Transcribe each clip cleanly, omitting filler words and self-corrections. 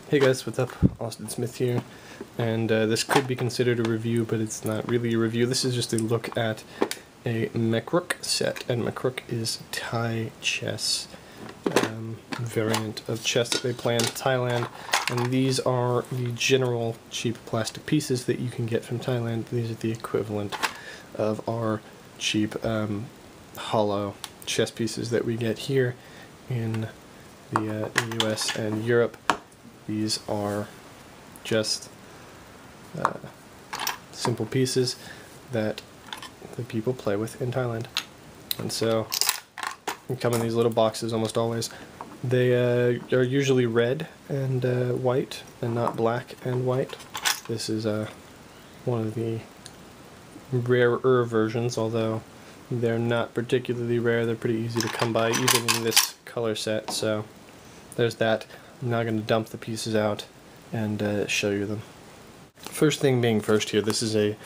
Hey guys, what's up? Austin Smith here, and this could be considered a review, but it's not really a review. This is just a look at a Makruk set, and Makruk is Thai chess, variant of chess that they play in Thailand, and these are the general cheap plastic pieces that you can get from Thailand. These are the equivalent of our cheap hollow chess pieces that we get here in the US and Europe. These are just simple pieces that the people play with in Thailand. And so they come in these little boxes almost always. They are usually red and white and not black and white. This is one of the rarer versions, although they're not particularly rare. They're pretty easy to come by even in this color set, so there's that. I'm now going to dump the pieces out and show you them. First thing being first here, this is a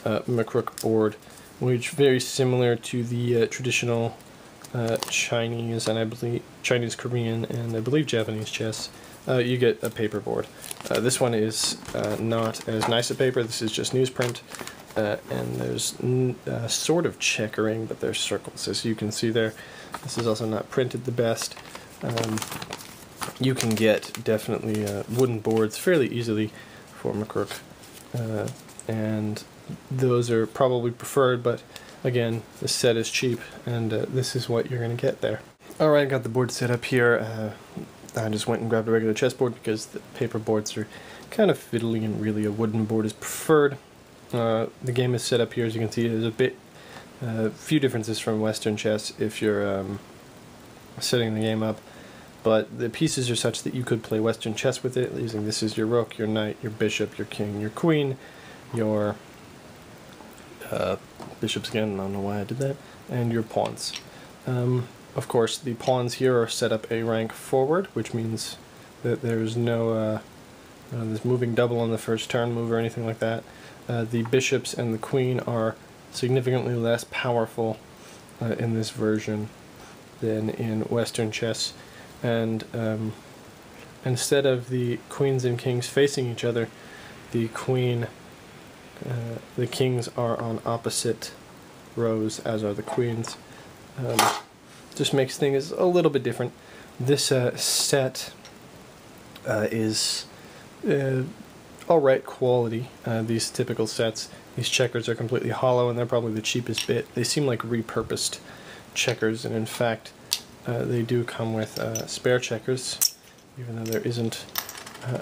Makruk board, which very similar to the traditional Chinese and I believe Chinese, Korean, and I believe Japanese chess. You get a paper board. This one is not as nice a paper. This is just newsprint, and there's sort of checkering, but there's circles, as you can see there. This is also not printed the best. You can get definitely wooden boards fairly easily for Makruk, and those are probably preferred, but again, this set is cheap, and this is what you're going to get there. Alright, I got the board set up here. I just went and grabbed a regular chessboard because the paper boards are kind of fiddly and really a wooden board is preferred. The game is set up here, as you can see. There's a few differences from Western chess if you're setting the game up. But the pieces are such that you could play Western chess with it, using this is your rook, your knight, your bishop, your king, your queen, your bishops again, I don't know why I did that, and your pawns. Of course, the pawns here are set up a rank forward, which means that there's no this moving double on the first turn move or anything like that. The bishops and the queen are significantly less powerful in this version than in Western chess. And instead of the queens and kings facing each other, the kings are on opposite rows, as are the queens. Just makes things a little bit different. This set is alright quality. These typical sets, these checkers are completely hollow, and they're probably the cheapest bit. They seem like repurposed checkers, and in fact, they do come with spare checkers, even though there isn't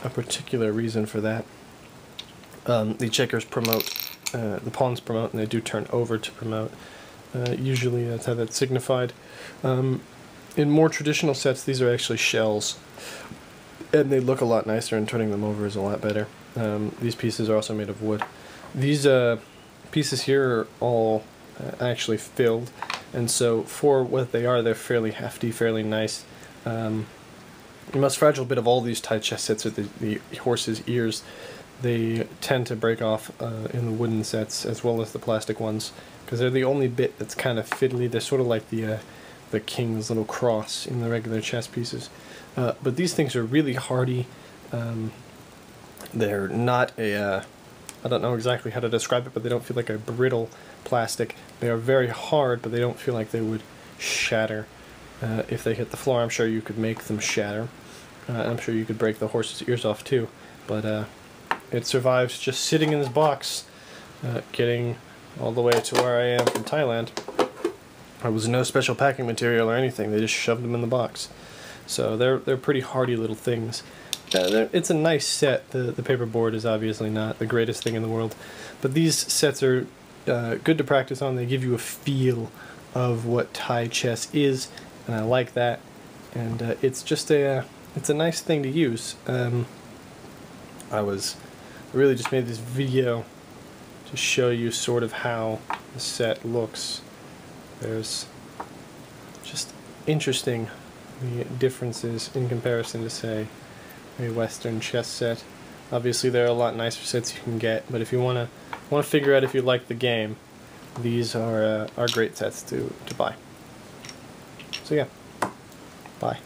a particular reason for that. The checkers promote, the pawns promote, and they do turn over to promote. Usually that's how that's signified. In more traditional sets, these are actually shells, and they look a lot nicer, and turning them over is a lot better. These pieces are also made of wood. These pieces here are all actually filled, and so for what they are, they're fairly hefty, fairly nice. The most fragile bit of all these Thai chess sets are the horse's ears. They tend to break off in the wooden sets as well as the plastic ones, because they're the only bit that's kind of fiddly. They're sort of like the king's little cross in the regular chess pieces. But these things are really hardy. They're not a I don't know exactly how to describe it, but they don't feel like a brittle plastic. They are very hard, but they don't feel like they would shatter if they hit the floor. I'm sure you could make them shatter. I'm sure you could break the horse's ears off too, but it survives just sitting in this box, getting all the way to where I am from Thailand. There was no special packing material or anything. They just shoved them in the box. So they're pretty hardy little things. It's a nice set. The paper board is obviously not the greatest thing in the world, but these sets are good to practice on. They give you a feel of what Thai chess is, and I like that. And it's just it's a nice thing to use. I really just made this video to show you sort of how the set looks. There's just interesting the differences in comparison to, say, a Western chess set. Obviously there are a lot nicer sets you can get, but if you want to figure out if you like the game, these are great sets to buy. So yeah, bye.